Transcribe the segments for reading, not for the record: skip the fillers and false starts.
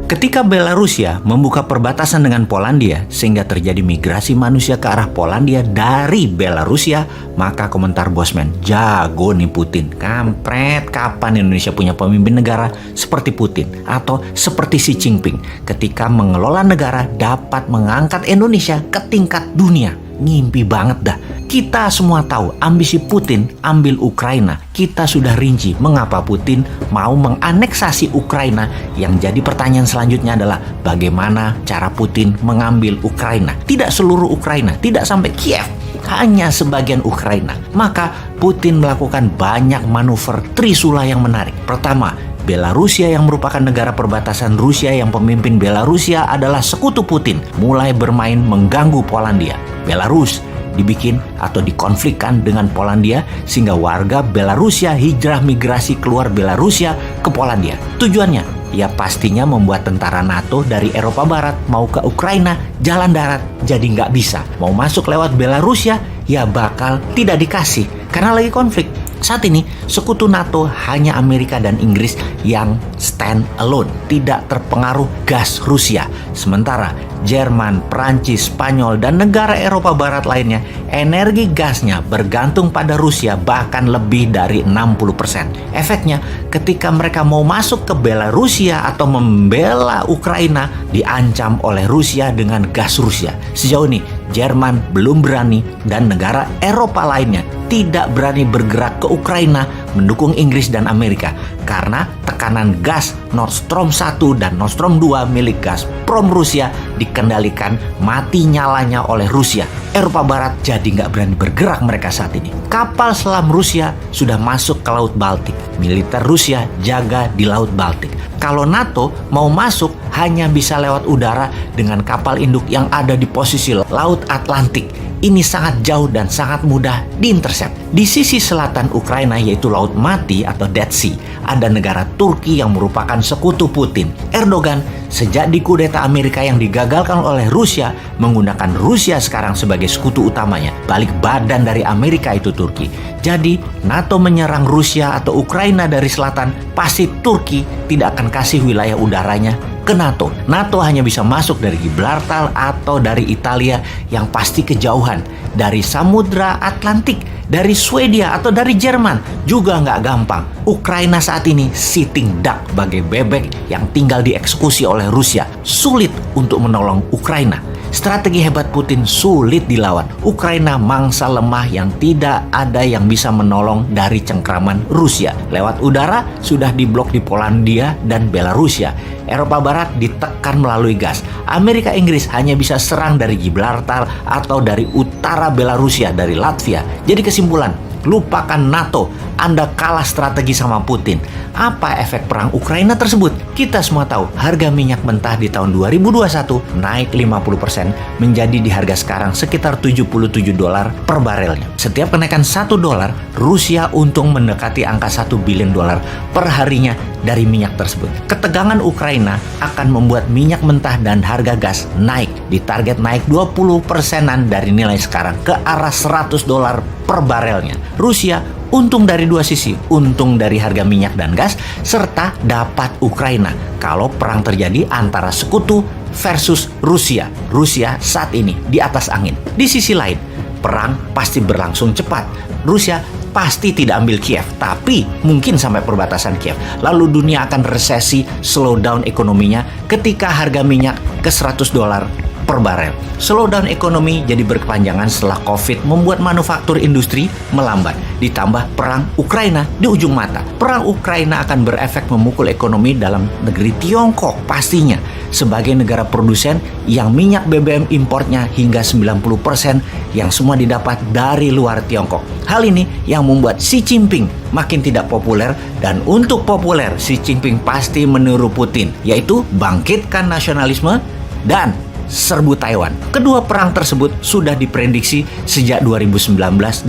Ketika Belarusia membuka perbatasan dengan Polandia sehingga terjadi migrasi manusia ke arah Polandia dari Belarusia, maka komentar Bosman, jago nih Putin. Kampret, kapan Indonesia punya pemimpin negara seperti Putin atau seperti Xi Jinping ketika mengelola negara dapat mengangkat Indonesia ke tingkat dunia. Ngimpi banget dah. Kita semua tahu ambisi Putin ambil Ukraina. Kita sudah rinci mengapa Putin mau menganeksasi Ukraina. Yang jadi pertanyaan selanjutnya adalah bagaimana cara Putin mengambil Ukraina. Tidak seluruh Ukraina, tidak sampai Kiev, hanya sebagian Ukraina. Maka Putin melakukan banyak manuver trisula yang menarik. Pertama, Belarusia yang merupakan negara perbatasan Rusia yang pemimpin Belarusia adalah sekutu Putin, mulai bermain mengganggu Polandia. Belarus dibikin atau dikonflikkan dengan Polandia sehingga warga Belarusia hijrah migrasi keluar Belarusia ke Polandia. Tujuannya ya pastinya membuat tentara NATO dari Eropa Barat mau ke Ukraina jalan darat jadi nggak bisa. Mau masuk lewat Belarusia ya bakal tidak dikasih karena lagi konflik. Saat ini sekutu NATO hanya Amerika dan Inggris yang stand alone, tidak terpengaruh gas Rusia. Sementara Jerman, Prancis, Spanyol, dan negara Eropa Barat lainnya energi gasnya bergantung pada Rusia bahkan lebih dari 60%. Efeknya ketika mereka mau masuk ke Belarusia atau membela Ukraina diancam oleh Rusia dengan gas Rusia. Sejauh ini Jerman belum berani dan negara Eropa lainnya tidak berani bergerak ke Ukraina mendukung Inggris dan Amerika karena tekanan gas Nord Stream 1 dan Nord Stream 2 milik Gazprom Rusia dikendalikan mati nyalanya oleh Rusia. Eropa Barat jadi nggak berani bergerak mereka saat ini. Kapal selam Rusia sudah masuk ke Laut Baltik. Militer Rusia jaga di Laut Baltik. Kalau NATO mau masuk hanya bisa lewat udara dengan kapal induk yang ada di posisi Laut Atlantik. Ini sangat jauh dan sangat mudah diintercept. Di sisi selatan Ukraina yaitu Laut Mati atau Dead Sea, ada negara Turki yang merupakan sekutu Putin. Erdogan sejak dikudeta Amerika yang digagalkan oleh Rusia menggunakan Rusia sekarang sebagai sekutu utamanya. Balik badan dari Amerika itu Turki. Jadi NATO menyerang Rusia atau Ukraina dari selatan, pasti Turki tidak akan kasih wilayah udaranya ke NATO. NATO hanya bisa masuk dari Gibraltar atau dari Italia yang pasti kejauhan. Dari Samudra Atlantik, dari Swedia atau dari Jerman juga nggak gampang. Ukraina saat ini sitting duck bagai bebek yang tinggal dieksekusi oleh Rusia. Sulit untuk menolong Ukraina. Strategi hebat Putin sulit dilawan. Ukraina mangsa lemah yang tidak ada yang bisa menolong dari cengkraman Rusia. Lewat udara sudah diblok di Polandia dan Belarusia. Eropa Barat ditekan melalui gas. Amerika Inggris hanya bisa serang dari Gibraltar atau dari utara Belarusia, dari Latvia. Jadi kesimpulan, lupakan NATO, Anda kalah strategi sama Putin. Apa efek perang Ukraina tersebut? Kita semua tahu harga minyak mentah di tahun 2021 naik 50% menjadi di harga sekarang sekitar $77 per barelnya. Setiap kenaikan $1, Rusia untung mendekati angka $1 billion per harinya dari minyak tersebut. Ketegangan Ukraina akan membuat minyak mentah dan harga gas naik. Ditarget naik 20%-an dari nilai sekarang ke arah $100 per barelnya. Rusia untung dari dua sisi, untung dari harga minyak dan gas, serta dapat Ukraina kalau perang terjadi antara sekutu versus Rusia. Rusia saat ini di atas angin. Di sisi lain, perang pasti berlangsung cepat. Rusia pasti tidak ambil Kiev, tapi mungkin sampai perbatasan Kiev. Lalu dunia akan resesi, slow down ekonominya ketika harga minyak ke $100 per barel. Slowdown ekonomi jadi berkepanjangan setelah COVID membuat manufaktur industri melambat. Ditambah perang Ukraina di ujung mata. Perang Ukraina akan berefek memukul ekonomi dalam negeri Tiongkok pastinya. Sebagai negara produsen yang minyak BBM importnya hingga 90% yang semua didapat dari luar Tiongkok. Hal ini yang membuat Xi Jinping makin tidak populer, dan untuk populer Xi Jinping pasti meniru Putin, yaitu bangkitkan nasionalisme dan serbu Taiwan. Kedua perang tersebut sudah diprediksi sejak 2019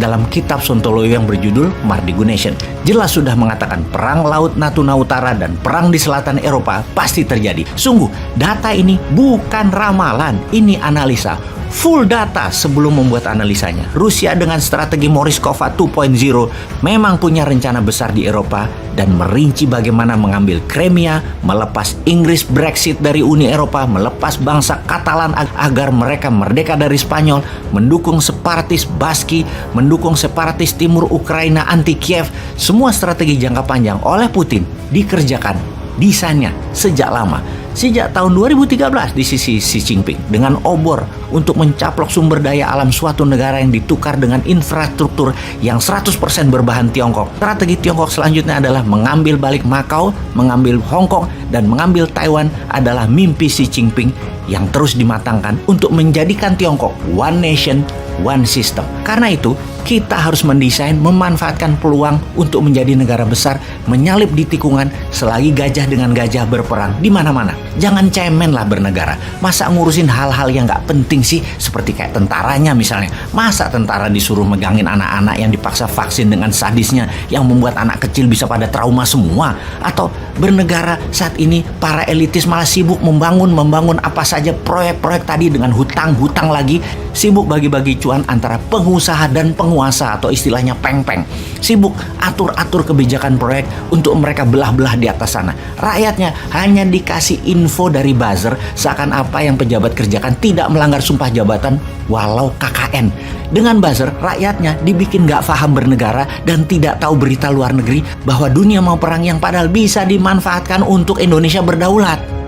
dalam kitab Sontoloyo yang berjudul Mardigu Nation. Jelas sudah mengatakan perang Laut Natuna Utara dan perang di selatan Eropa pasti terjadi. Sungguh, data ini bukan ramalan, ini analisa. full data sebelum membuat analisanya. Rusia dengan strategi Morishkova 2.0 memang punya rencana besar di Eropa dan merinci bagaimana mengambil Crimea, melepas Inggris Brexit dari Uni Eropa, melepas bangsa Katalan agar mereka merdeka dari Spanyol, mendukung separatis Baski, mendukung separatis timur Ukraina anti Kiev. Semua strategi jangka panjang oleh Putin dikerjakan desainnya sejak lama. Sejak tahun 2013 di sisi Xi Jinping dengan obor untuk mencaplok sumber daya alam suatu negara yang ditukar dengan infrastruktur yang 100% berbahan Tiongkok. Strategi Tiongkok selanjutnya adalah mengambil balik Macau, mengambil Hong Kong, dan mengambil Taiwan adalah mimpi Xi Jinping yang terus dimatangkan untuk menjadikan Tiongkok one nation, one system. Karena itu, kita harus mendesain memanfaatkan peluang untuk menjadi negara besar, menyalip di tikungan selagi gajah dengan gajah berperang di mana-mana. Jangan cemen lah bernegara. Masa ngurusin hal-hal yang nggak penting sih, seperti kayak tentaranya misalnya. Masa tentara disuruh megangin anak-anak yang dipaksa vaksin dengan sadisnya yang membuat anak kecil bisa pada trauma semua? Atau bernegara saat ini para elitis malah sibuk membangun apa saja proyek-proyek tadi dengan hutang-hutang lagi, sibuk bagi-bagi cuan antara pengusaha dan penguasa atau istilahnya peng-peng. Sibuk atur-atur kebijakan proyek untuk mereka belah-belah di atas sana. Rakyatnya hanya dikasih info dari buzzer seakan apa yang pejabat kerjakan tidak melanggar sumpah jabatan walau KKN. Dengan buzzer, rakyatnya dibikin gak paham bernegara dan tidak tahu berita luar negeri bahwa dunia mau perang yang padahal bisa dimanfaatkan untuk Indonesia berdaulat.